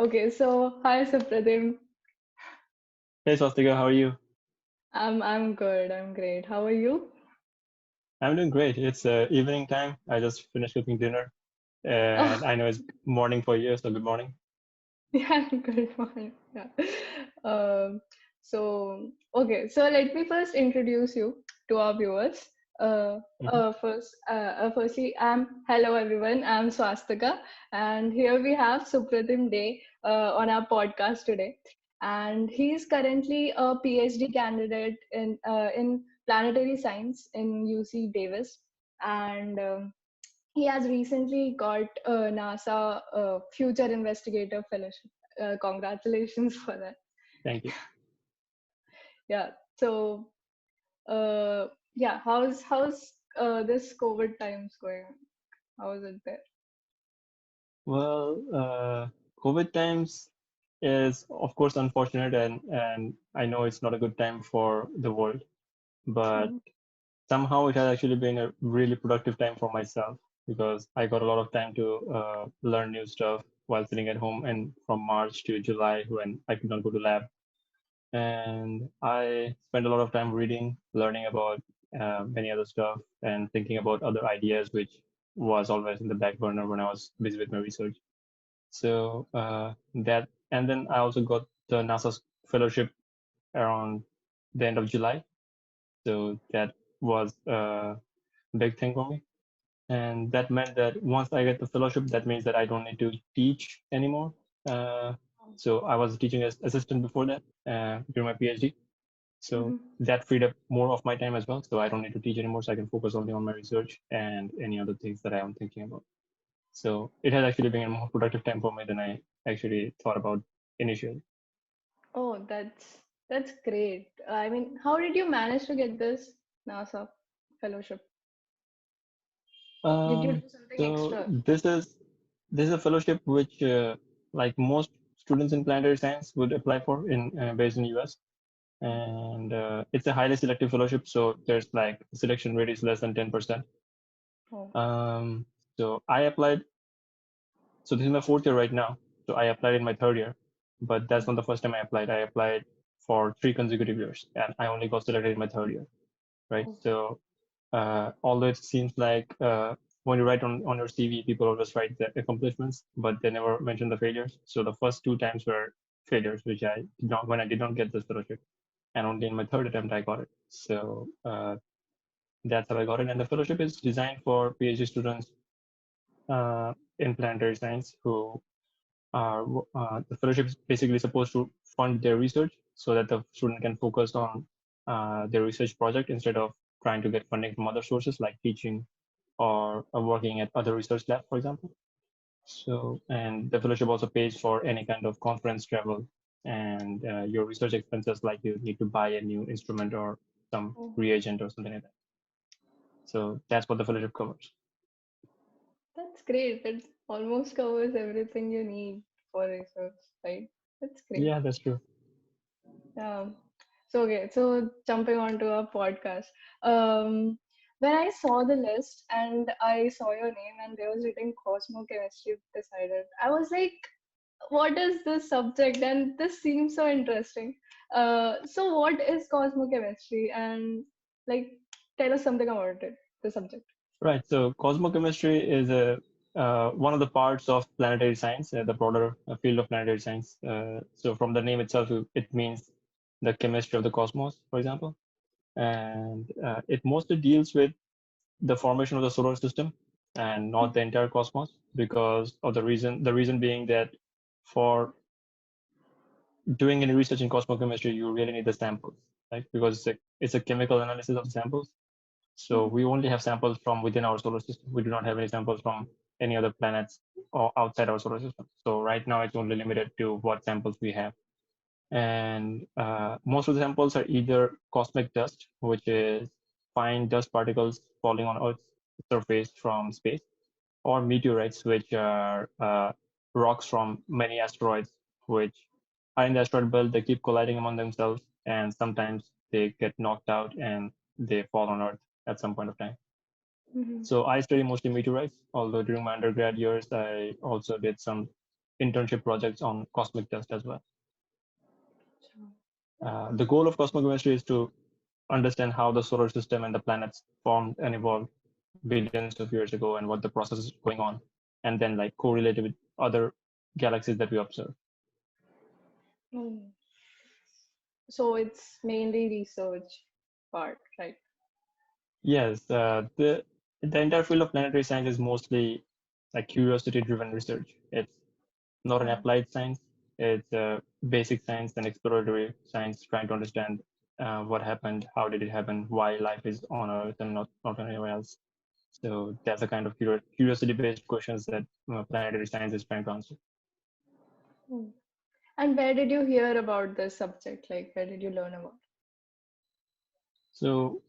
Okay, so hi Supratim. Hey Swastika, how are you? I'm good. I'm great. How are you? I'm doing great. It's evening time. I just finished cooking dinner, and Oh, I know it's morning for you, so good morning. yeah, good morning. Yeah. Um, so let me first introduce you to our viewers. Hmm. Firstly, hello everyone. I'm Swastika, and here we have Supratim Day on our podcast today, and he's currently a PhD candidate in planetary science in UC Davis, and he has recently got a NASA Future Investigator Fellowship. Congratulations for that. Thank you. Yeah. So, uh, yeah, how's this COVID times going? How is it there? Well, COVID times is of course unfortunate, and I know it's not a good time for the world, but Mhm. somehow it has actually been a really productive time for myself because I got a lot of time to learn new stuff while sitting at home, and from March to July when I could not go to lab. And I spent a lot of time reading, learning about many other stuff, and thinking about other ideas, which was always in the back burner when I was busy with my research. So and then I also got the NASA fellowship around the end of July. So that was a big thing for me. And that meant that once I get the fellowship, that means that I don't need to teach anymore. Uh, so I was a teaching assistant before that during my PhD. So Mhm. that freed up more of my time as well. So I don't need to teach anymore. So I can focus only on my research and any other things that I am thinking about. So it has actually been a more productive time for me than I actually thought about initially. Oh, that's great. I mean, how did you manage to get this NASA fellowship? Did you Um, do something so extra? this is a fellowship which like most students in planetary science would apply for in based in US, and it's a highly selective fellowship. So there's like selection rate is less than 10%. Oh. Um, so I applied. So this is my fourth year right now. So I applied in my third year, but that's not the first time I applied. I applied for 3 consecutive years, and I only got selected in my third year, right? Oh. So although it seems like when you write on your CV, people always write the accomplishments, but they never mention the failures. So the first two times were failures, which I did not when I did not get this fellowship, and only in my third attempt I got it. So that's how I got it. And the fellowship is designed for PhD students in planetary science who the fellowship is basically supposed to fund their research so that the student can focus on their research project instead of trying to get funding from other sources like teaching or working at other research lab, for example. So, and the fellowship also pays for any kind of conference travel and your research expenses, like you need to buy a new instrument or some Oh. reagent or something like that. So that's what the fellowship covers. That's great. It almost covers everything you need for research, right? That's great. Yeah, that's true. Yeah. So jumping onto our podcast. Um, when I saw the list and I saw your name and there was written Cosmochemistry beside it, I was like, what is this subject? And this seems so interesting. So what is Cosmochemistry? And like, tell us something about it, the subject. Right. So cosmochemistry is a one of the parts of planetary science, the broader field of planetary science. So from the name itself, it means the chemistry of the cosmos, for example, and it mostly deals with the formation of the solar system and not the entire cosmos because of the reason being that for doing any research in cosmochemistry, you really need the samples, right? Because it's a chemical analysis of samples. So Mhm. we only have samples from within our solar system. We do not have any samples from any other planets or outside our solar system. So right now it's only limited to what samples we have. And most of the samples are either cosmic dust, which is fine dust particles falling on Earth's surface from space, or meteorites, which are rocks from many asteroids, which are in the asteroid belt. They keep colliding among themselves, and sometimes they get knocked out and they fall on Earth at some point of time. Mhm. So I study mostly meteorites, although during my undergrad years, I also did some internship projects on cosmic dust as well. The goal of cosmochemistry is to understand how the solar system and the planets formed and evolved billions of years ago and what the process is going on, and then like correlate it with other galaxies that we observe. Mm. So it's mainly research part, right? Yes, the entire field of planetary science is mostly like curiosity-driven research. It's not an Mm. applied science. It's basic science and exploratory science, trying to understand what happened, how did it happen, why life is on Earth and not anywhere else. So that's the kind of curiosity-based questions that planetary science is trying to answer. Mm. And where did you hear about this subject? Like, where did you learn about? So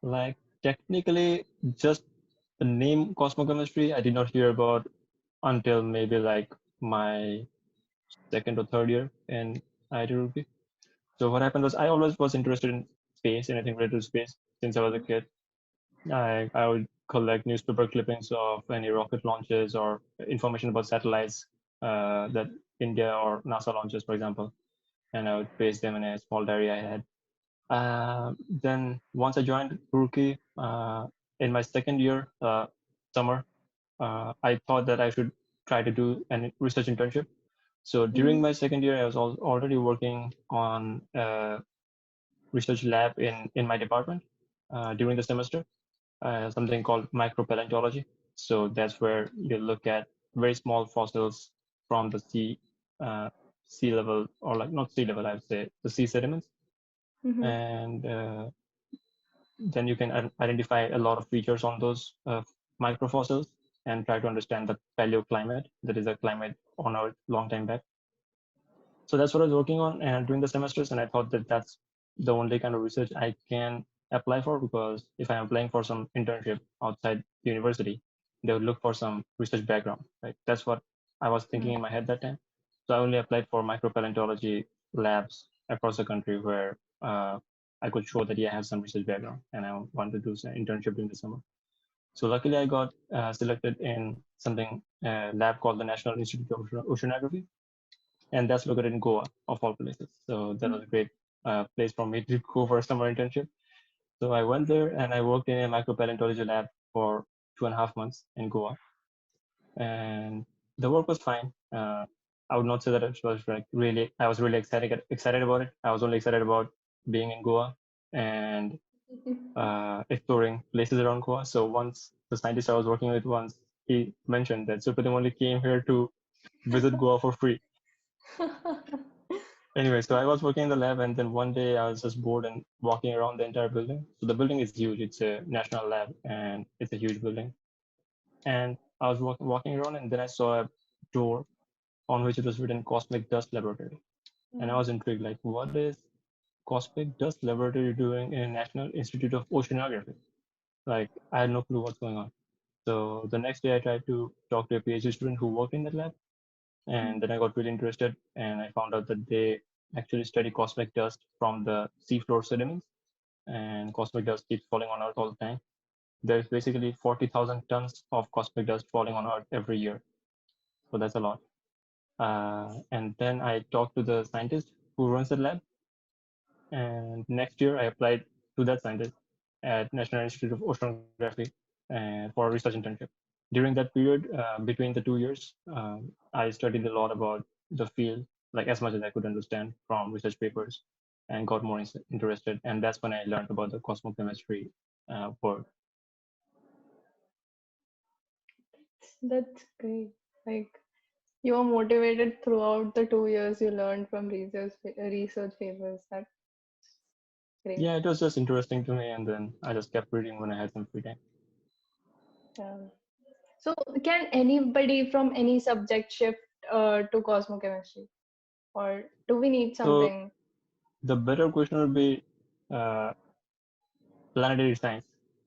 like technically, just the name cosmochemistry, I did not hear about until maybe like my second or third year in IIT Roorkee. So what happened was I always was interested in space, anything related to space since I was a kid. I would collect newspaper clippings of any rocket launches or information about satellites that India or NASA launches, for example, and I would paste them in a small diary I had. Then once I joined Roorkee in my second year summer, I thought that I should try to do a research internship. So during Mm-hmm. my second year, I was already working on a research lab in my department during the semester, something called micropaleontology. So that's where you look at very small fossils from the uh, sea level, or like not sea level, I would say the sea sediments, Mm-hmm. and then you can identify a lot of features on those microfossils and try to understand the paleoclimate, that is a climate on Earth long time back. So that's what I was working on and during the semesters, and I thought that that's the only kind of research I can apply for, because if I'm applying for some internship outside the university, they would look for some research background, right? That's what I was thinking in my head that time. So I only applied for micropaleontology labs across the country where I could show that yeah, I have some research background and I want to do some internship during the summer. So luckily I got selected in something lab called the National Institute of Oceanography, and that's located in Goa, of all places. So that was a great place for me to go for a summer internship. So I went there and I worked in a micropaleontology lab for 2.5 months in Goa, and the work was fine. I would not say that it was like really. I was really excited about it. I was only excited about being in Goa and exploring places around Goa. So once the scientist I was working with once he mentioned that Supratim only came here to visit Goa for free. Anyway, so I was working in the lab, and then one day I was just bored and walking around the entire building. So the building is huge. It's a national lab, and it's a huge building. And I was walking around, and then I saw a door on which it was written Cosmic Dust Laboratory. And I was intrigued, like, what is Cosmic Dust Laboratory doing in National Institute of Oceanography? Like, I had no clue what's going on. So the next day, I tried to talk to a PhD student who worked in that lab, and then I got really interested, and I found out that they actually study cosmic dust from the seafloor sediments, and cosmic dust keeps falling on Earth all the time. There's basically 40,000 tons of cosmic dust falling on Earth every year, so that's a lot. And then I talked to the scientist who runs the lab, and next year I applied to that scientist at National Institute of Oceanography for a research internship. During that period, between the 2 years, I studied a lot about the field, like as much as I could understand from research papers, and got more interested. And that's when I learned about the cosmochemistry world. That's great. Like, you were motivated throughout the 2 years you learned from research papers. That's great. Yeah, it was just interesting to me, and then I just kept reading when I had some free time. Yeah. So, can anybody from any subject shift to cosmochemistry, or do we need So something? the better question would be uh, planetary science,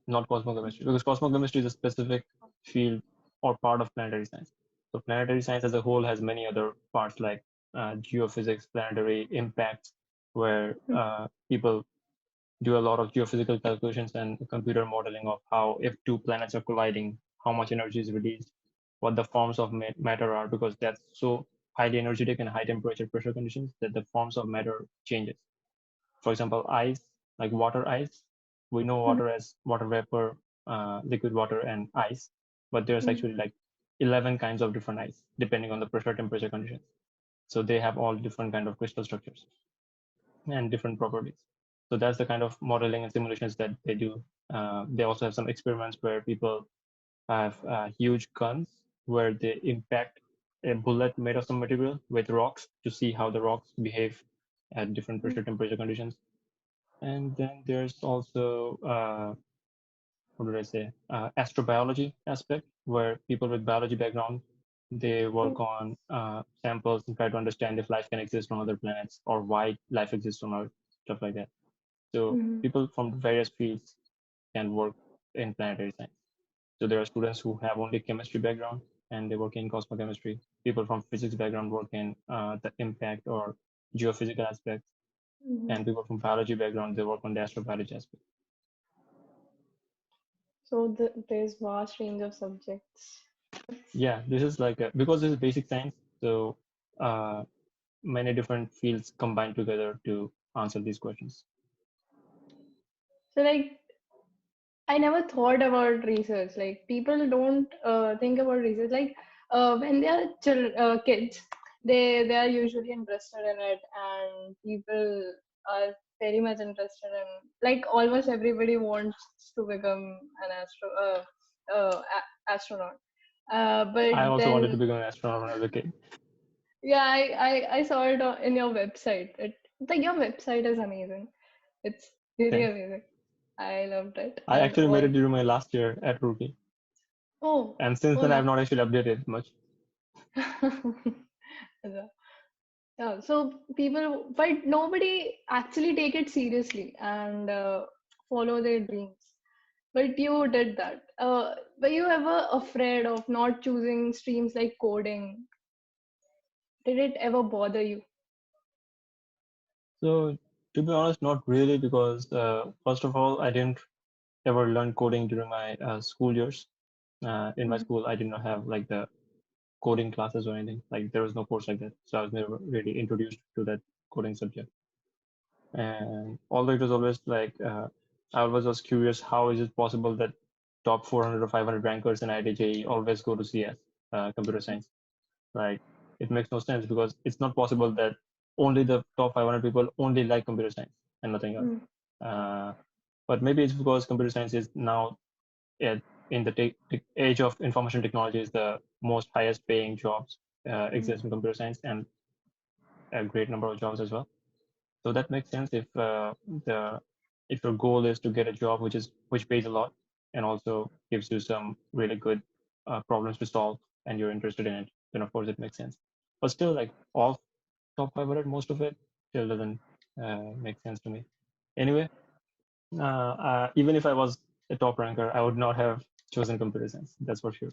not cosmochemistry, because cosmochemistry is a specific field or part of planetary science. So planetary science as a whole has many other parts like geophysics, planetary impacts, where people do a lot of geophysical calculations and computer modeling of how if two planets are colliding, how much energy is released. what the forms of matter are, because that's so highly energetic and high temperature pressure conditions that the forms of matter changes. For example, ice, like water ice, we know Mm, water as water vapor, liquid water, and ice, but there's mm, actually like 11 kinds of different ice depending on the pressure temperature conditions. So they have all different kind of crystal structures and different properties. So that's the kind of modeling and simulations that they do. They also have some experiments where people have huge guns where they impact a bullet made of some material with rocks to see how the rocks behave at different mm, pressure temperature conditions. And then there's also what did I say? Astrobiology aspect, where people with biology background they work mm, on samples and try to understand if life can exist on other planets or why life exists on Earth, stuff like that. So mm. people from various fields can work in planetary science. So there are students who have only chemistry background and they work in cosmochemistry. People from physics background work in the impact or geophysical aspects, Mhm. and people from biology background they work on the astrobiology aspect. So there's vast range of subjects. Yeah, this is like because this is basic science, so uh, many different fields combine together to answer these questions. So like I never thought about research. Like people don't think about research. Like when they are kids, they are usually interested in it, and people are very much interested in. Like almost everybody wants to become an astronaut. But I also wanted to then become an astronaut when I was a kid. yeah, I saw it in your website. Like your website is amazing. It's really Thanks. amazing. I loved it, I and actually made it all. during my last year at Roorkee, Oh, and since oh, then I've no. not actually updated much. Yeah. Yeah, so people, but nobody actually take it seriously and follow their dreams. But you did that. Were you ever afraid of not choosing streams like coding? Did it ever bother you? So to be honest, not really, because first of all, I didn't ever learn coding during my school years. In my Mm, school, I did not have like the coding classes or anything. Like there was no course like that, so I was never really introduced to that coding subject. And although it was always like I always was curious, how is it possible that top 400 or 500 rankers in IIT always go to CS, computer science? Like it makes no sense, because it's not possible that only the top 500 people only like computer science and nothing else. mm, Uh, but maybe it's because computer science is now at, in the age of information technology is the most highest paying jobs mm, exist in computer science, and a great number of jobs as well. So that makes sense the if your goal is to get a job which pays a lot and also gives you some really good problems to solve, and you're interested in it, then of course it makes sense. But still, like all top 500, most of it still doesn't make sense to me. Anyway, even if I was a top ranker, I would not have chosen computer science. That's for sure.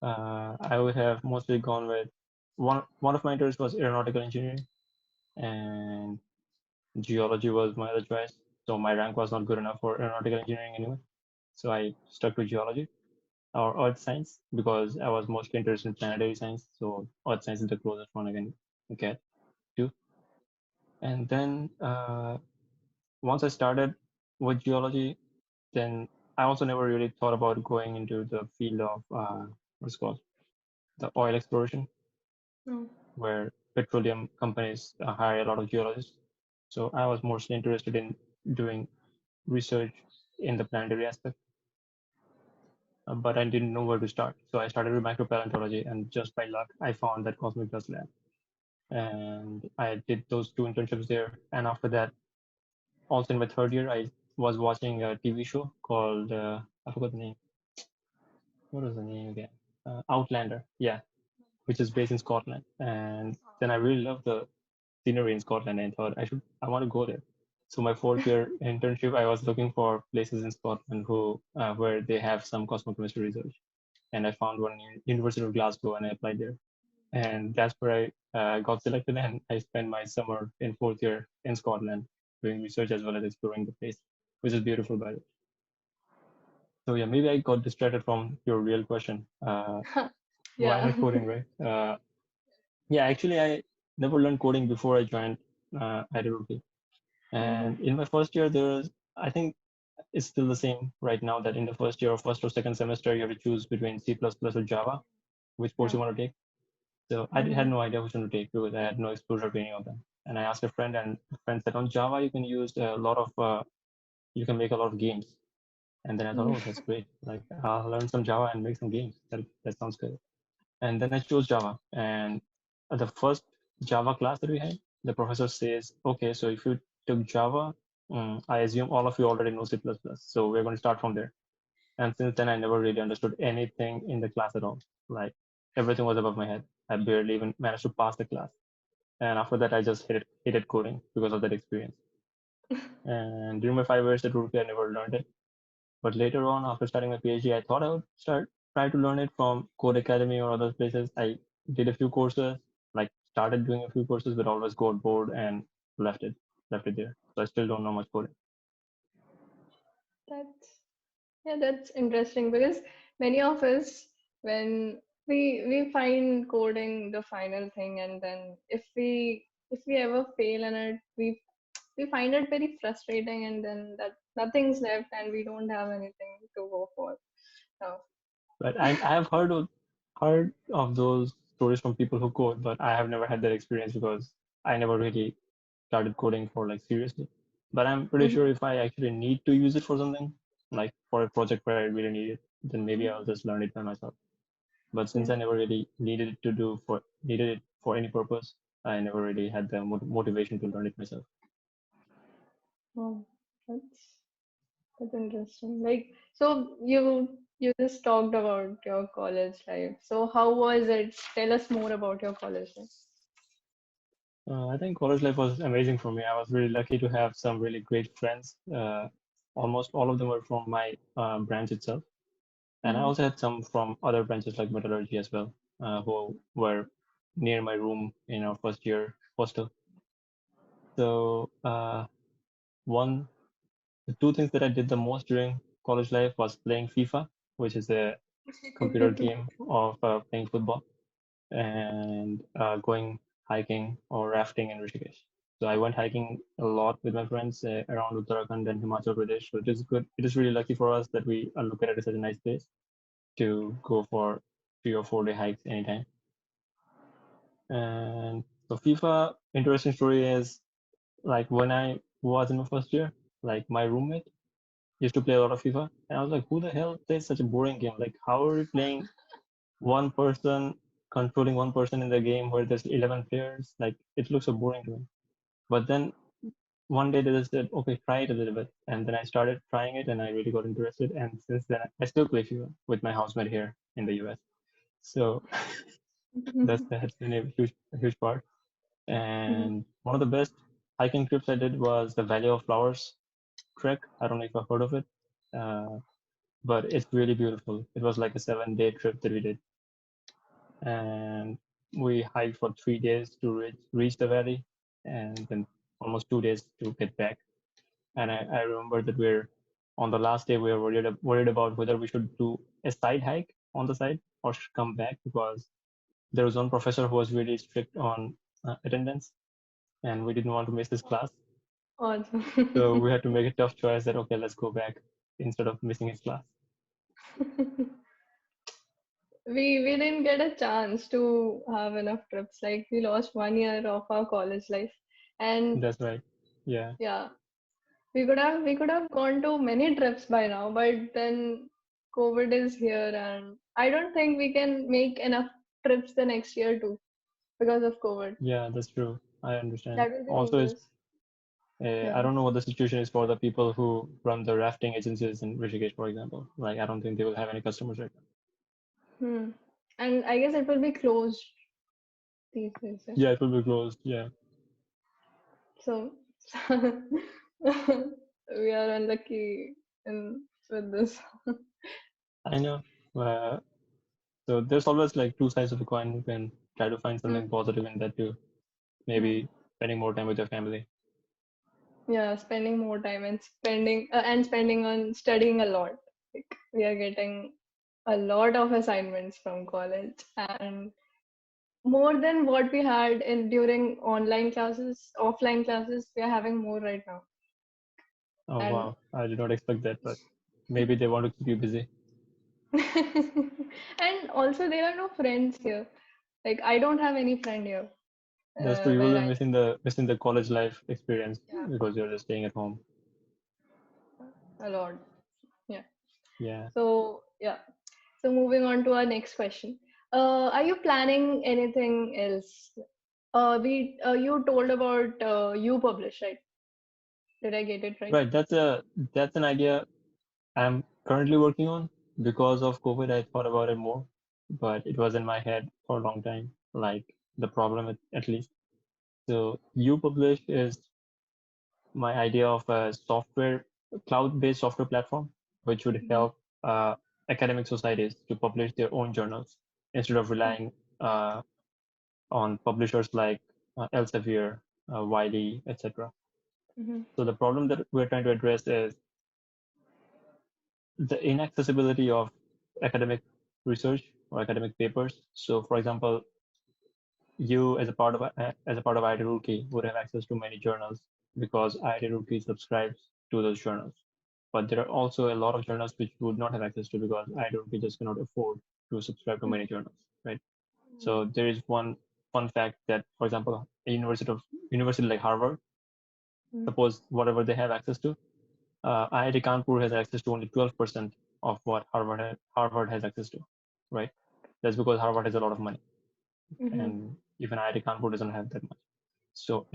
I would have mostly gone with one of my interests was aeronautical engineering, and geology was my other choice. So my rank was not good enough for aeronautical engineering anyway. So I stuck to geology or earth science because I was mostly interested in planetary science. So earth science is the closest one I can get to. And then once I started with geology, then I also never really thought about going into the field of what's it called the oil exploration, mm. where petroleum companies hire a lot of geologists. So I was mostly interested in doing research in the planetary aspect, but I didn't know where to start. So I started with micropaleontology, and just by luck, I found that Cosmic Dust Lab. And I did those two internships there. And after that, also in my third year, I was watching a TV show called, I forgot the name. What was the name again? Outlander, yeah, which is based in Scotland. And then I really loved the scenery in Scotland and thought I want to go there. So my fourth year internship, I was looking for places in Scotland where they have some cosmochemistry research, and I found one in University of Glasgow, and I applied there, and that's where I got selected, and I spent my summer in fourth year in Scotland doing research as well as exploring the place, which is beautiful by the way. So yeah, maybe I got distracted from your real question. Why Yeah. not coding, right? Yeah, actually, I never learned coding before I joined IIT Roorkee. And Hmm. in my first year, I think it's still the same right now that in the first year or first or second semester, you have to choose between C++ or Java, which course Yeah. you want to take. So I had Hmm. no idea which one to take because I had no exposure to any of them. And I asked a friend, and a friend said on Java you can use a lot of, you can make a lot of games. And then I thought, oh, that's great. Like I'll learn some Java and make some games. That sounds good. And then I chose Java. And at the first Java class that we had, the professor says, okay, so if you took Java, I assume all of you already know C++. So we're going to start from there. And since then, I never really understood anything in the class at all. Like everything was above my head. I barely even managed to pass the class. And after that, I just hated coding because of that experience. And during my 5 years at Roorkee, I never learned it. But later on, after starting my PhD, I thought I would try to learn it from Code Academy or other places. I did a few courses, like started doing a few courses, but always got bored and left it there. So I still don't know much coding. That's Yeah, that's interesting because many of us, when we find coding the final thing, and then if we ever fail in it, we find it very frustrating, and then that nothing's left, and we don't have anything to go for. So, But I have heard of those stories from people who code, but I have never had that experience because I never really started coding for like seriously. But I'm pretty sure Mhm. if I actually need to use it for something, like for a project where I really need it, then maybe I'll just learn it by myself. But since Yeah. I never really needed it for any purpose, I never really had the motivation to learn it myself. Oh, that's that's interesting. Like, so you just talked about your college life. So how was it? Tell us more about your college life. I think college life was amazing for me. I was really lucky to have some really great friends. Almost all of them were from my branch itself. And I Mm-hmm. also had some from other branches like metallurgy as well, who were near my room in our first year hostel. So one, the two things that I did the most during college life was playing FIFA, which is a computer game of playing football, and going hiking or rafting in Rishikesh. So I went hiking a lot with my friends around Uttarakhand and Himachal Pradesh. So it is good. It is really lucky for us that we look at it as such a nice place to go for 3 or 4 day hikes anytime. And so FIFA, interesting story is like when I was in my first year, like my roommate used to play a lot of FIFA, and I was like, who the hell plays such a boring game? Like, how are we playing one person controlling one person in the game where there's 11 players? Like, it looks so boring to me. But then one day they just said, okay, try it a little bit, and then I started trying it, and I really got interested. And since then, I still play FIFA with my housemate here in the US. So that's been a huge part. And one of the best hiking trips I did was the Valley of Flowers trek. I don't know if you've heard of it, uh, but it's really beautiful. It was like a 7 day trip that we did, and we hiked for 3 days to reach the valley, and then almost 2 days to get back. And I remember that we're on the last day we were worried about whether we should do a side hike on the side or should come back because there was one professor who was really strict on attendance, and we didn't want to miss this class. So Awesome. we had to make a tough choice that okay, let's go back instead of missing his class. We didn't get a chance to have enough trips. Like we lost 1 year of our college life, and That's right. Yeah, yeah, we could have gone to many trips by now, but then COVID is here, and I don't think we can make enough trips the next year too because of COVID. yeah, that's true. I understand. That will be Also, it's dangerous. I Yeah. don't know what the situation is for the people who run the rafting agencies in Rishikesh, for example. Like, I don't think they will have any customers right now. Hmm. And I guess it will be closed these days. Yeah. Yeah, it will be closed. Yeah, So we are unlucky in with this. I know. Uh, so there's always like two sides of the coin. You can try to find Hmm. something positive in that too. Hmm. Maybe spending more time with your family. Yeah, spending more time and spending on studying a lot. Like we are getting a lot of assignments from college, and more than what we had in during online classes, offline classes. We are having more right now, Oh and wow, I did not expect that, but maybe they want to keep you busy. and also there are no friends here. Like I don't have any friend here That's true. You will where be I missing the college life experience yeah because you're just staying at home. a lot. Yeah. Yeah. So yeah. So moving on to our next question. Are you planning anything else? We you told about you publish, right? Did I get it right? Right. That's an idea I'm currently working on. Because of COVID, I thought about it more, but it was in my head for a long time, like the problem at least. So you publish is my idea of a cloud-based software platform, which would Mm-hmm. help academic societies to publish their own journals instead of relying uh, on publishers like Elsevier, Wiley, etc. Mm-hmm. So the problem that we're trying to address is the inaccessibility of academic research or academic papers. So, for example, you as a part of IIT Roorkee would have access to many journals because IIT Roorkee subscribes to those journals. But there are also a lot of journals which would not have access to because IIT Roorkee just cannot afford to subscribe to many journals, right? So there is one fun fact that, for example, a university like Harvard, Mm-hmm. suppose whatever they have access to, IIT Kanpur has access to only 12% of what Harvard has access to, right? That's because Harvard has a lot of money, Mm-hmm. and even IIT Kanpur doesn't have that much. So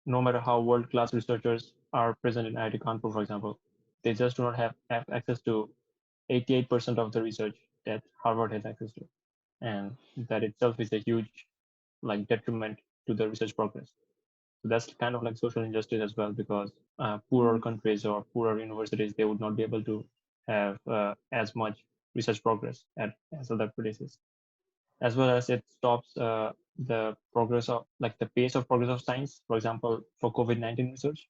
no matter how world-class researchers are present in IIT Kanpur, for example, they just do not have access to 88% of the research that Harvard has access to, and that itself is a huge like detriment to the research progress. So that's kind of like social injustice as well, because poorer countries or poorer universities, they would not be able to have as much research progress as other places, as well as it stops the progress of like the pace of progress of science. For example, for COVID-19 research,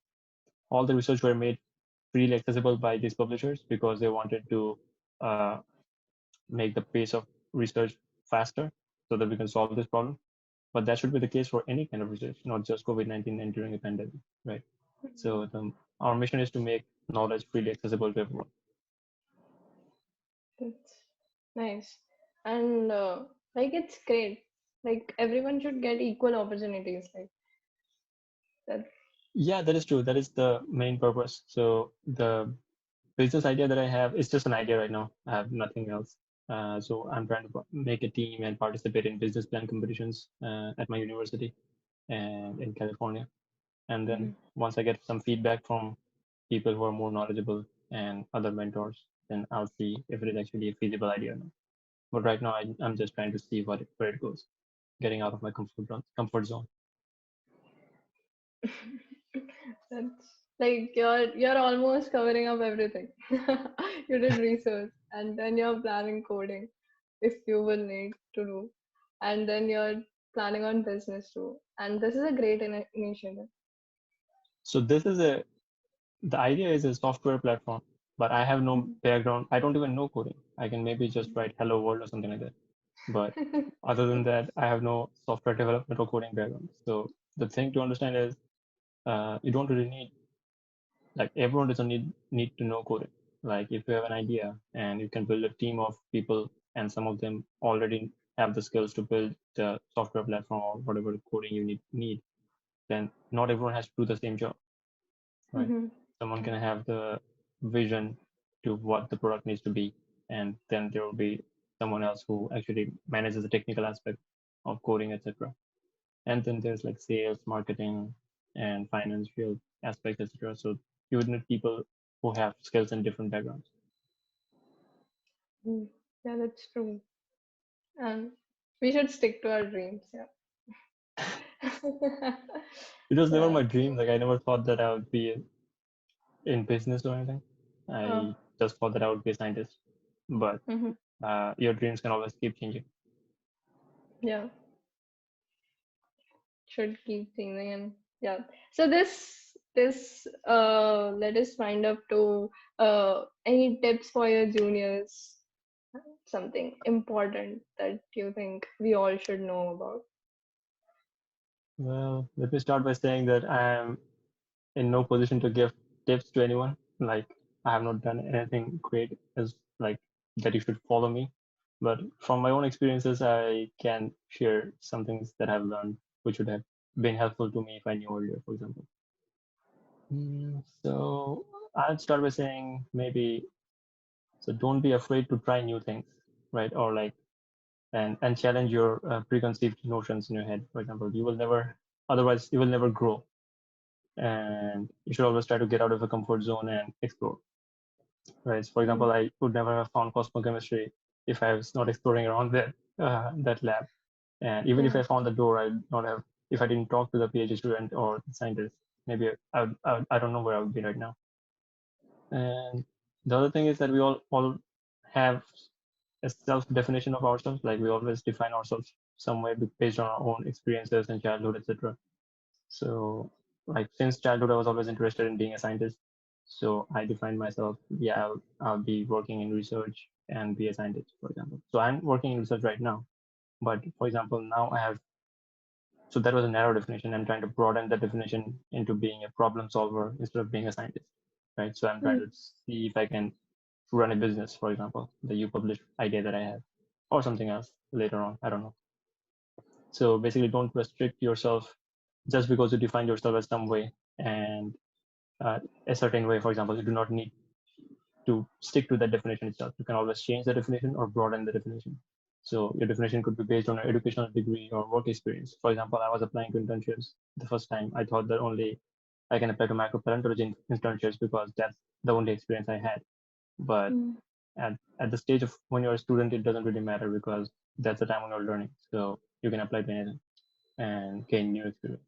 all the research were made freely accessible by these publishers because they wanted to uh, make the pace of research faster so that we can solve this problem. But that should be the case for any kind of research, not just COVID-19 and during a pandemic, right? So our mission is to make knowledge freely accessible to everyone. That's nice. And like it's great. Like everyone should get equal opportunities. Like that. Yeah, that is true. That is the main purpose. So the business idea that I have is just an idea right now. I have nothing else. So I'm trying to make a team and participate in business plan competitions at my university and in California. And then Mhm. once I get some feedback from people who are more knowledgeable and other mentors, then I'll see if it is actually a feasible idea or not. But right now, I'm just trying to see where it goes, getting out of my comfort zone. That's like you're almost covering up everything. You did research and then you're planning coding if you will need to do. And then you're planning on business too. And this is a great initiative. So the idea is a software platform, but I have no background. I don't even know coding. I can maybe just write hello world or something like that. But other than that, I have no software development or coding background. So the thing to understand is you don't really need, like everyone doesn't need to know coding. Like if you have an idea and you can build a team of people and some of them already have the skills to build the software platform or whatever coding you need, then not everyone has to do the same job, right? Mhm. Someone Yeah. can have the vision to what the product needs to be, and then there will be someone else who actually manages the technical aspect of coding, etc. And then there's like sales, marketing, and financial aspects, etc. So you would need people who have skills in different backgrounds. Mm. Yeah, that's true. And we should stick to our dreams. Yeah. It was never Yeah. my dream. Like I never thought that I would be in business or anything. Uh, I just thought that I would be a scientist. But mhm. your dreams can always keep changing. Yeah. Should keep changing and yeah. So this let us wind up to any tips for your juniors something important that you think we all should know about? Well, let me start by saying that I am in no position to give tips to anyone. Like, I have not done anything great as like that you should follow me. But from my own experiences, I can share some things that I've learned, which would have been helpful to me if I knew earlier, for example. So I'd start by saying maybe, so don't be afraid to try new things, right? Or like, and challenge your preconceived notions in your head. For example, you will never, otherwise you will never grow. And you should always try to get out of the comfort zone and explore. Right. So for example, Mm, I would never have found cosmochemistry if I was not exploring around that lab. And even if mm, I found the door, I'd not have if I didn't talk to the PhD student or the scientist. Maybe I don't know where I would be right now. And the other thing is that we all have a self definition of ourselves. Like we always define ourselves some way based on our own experiences in childhood, etc. So, like since childhood, I was always interested in being a scientist. So I defined myself, yeah, I'll be working in research and be a scientist, for example. So I'm working in research right now. But for example, now I have, so that was a narrow definition. I'm trying to broaden that definition into being a problem solver instead of being a scientist, right? So I'm trying mm, to see if I can run a business, for example, the you published idea that I have, or something else later on. I don't know. So basically, don't restrict yourself just because you define yourself as some way and uh, a certain way. For example, you do not need to stick to that definition itself. You can always change the definition or broaden the definition. So your definition could be based on an educational degree or work experience. For example, I was applying to internships the first time. I thought that only I can apply to microparental internships because that's the only experience I had. But mm. at the stage of when you're a student, it doesn't really matter because that's the time when you're learning. So you can apply to anything and gain new experience,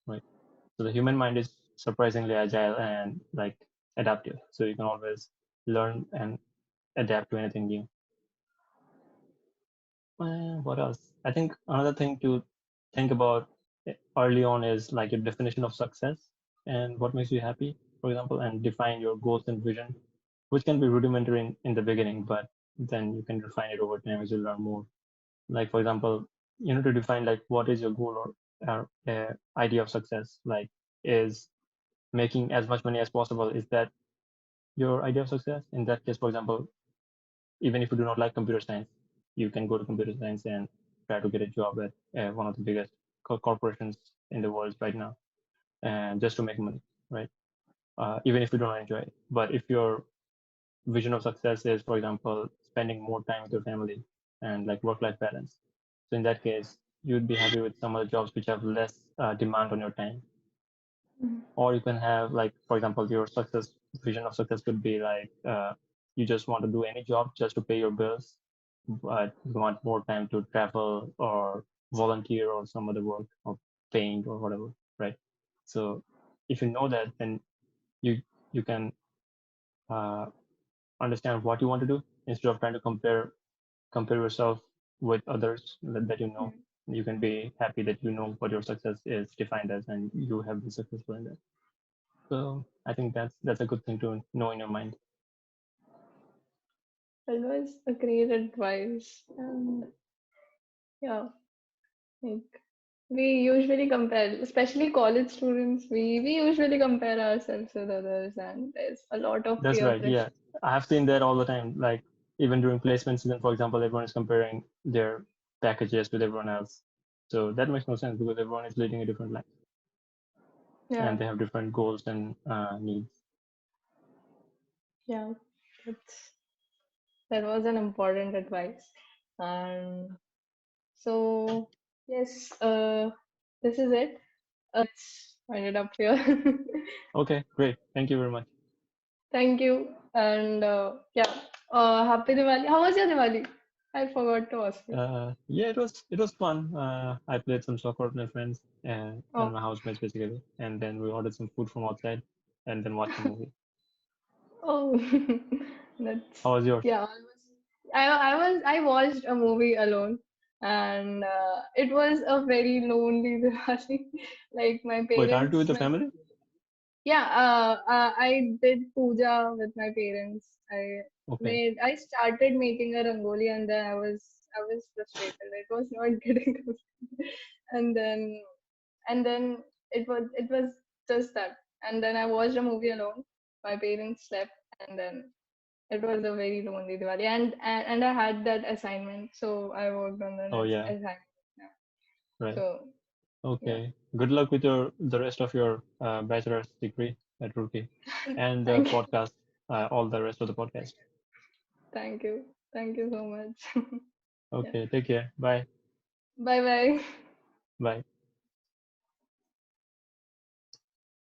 right? So the human mind is surprisingly agile and like adaptive. So you can always learn and adapt to anything new. What else? I think another thing to think about early on is like your definition of success and what makes you happy, for example, and define your goals and vision, which can be rudimentary in the beginning, but then you can refine it over time as you learn more. Like, for example, you need to define like what is your goal or idea of success. Like, is making as much money as possible, is that your idea of success? In that case, for example, even if you do not like computer science, you can go to computer science and try to get a job at one of the biggest corporations in the world right now, and just to make money, right? Even if you don't enjoy it. But if your vision of success is, for example, spending more time with your family and like work-life balance, so in that case, you'd be happy with some other jobs which have less demand on your time. Mm, Or you can have like, for example, your success vision of success could be like you just want to do any job just to pay your bills, but you want more time to travel or volunteer or some other work or paint or whatever, right? So if you know that, then you you can uh, understand what you want to do instead of trying to compare yourself with others that you know. mm. You can be happy that you know what your success is defined as and you have been successful in that. So I think that's a good thing to know in your mind. That was a great advice. And yeah, like we usually compare, especially college students, we usually compare ourselves with others, and there's a lot of That's peer right. Yeah, pressure. I have seen that all the time. Like even during placement season, for example, everyone is comparing their packages with everyone else. So that makes no sense because everyone is leading a different life Yeah, and they have different goals and needs. yeah, that's that was an important advice. And so yes, this is it. Let's wind it up here. Okay, great. Thank you very much. Thank you, and yeah, happy Diwali. How was your Diwali? I forgot to ask you. Yeah, it was fun. I played some soccer with my friends and Oh, my housemates basically, and then we ordered some food from outside and then watched a movie. oh, that's How was yours? yeah. I watched a movie alone, and it was a very lonely Diwali. Like Wait, aren't you with the family? yeah. I did puja with my parents. I Okay. I started making a rangoli, and then I was frustrated. It was not getting completed. and then and then it was just that. And then I watched a movie alone. My parents slept, and then it was a very lonely Diwali. And I had that assignment, so I worked on the Oh yeah. assignment. Yeah. Right. So yeah. Okay. Good luck with the rest of your bachelor's degree at Roorkee and the Thank you. podcast, all the rest of the podcast. Thank you. Thank you so much. Yeah. Okay. Take care. Bye. Bye bye. Bye.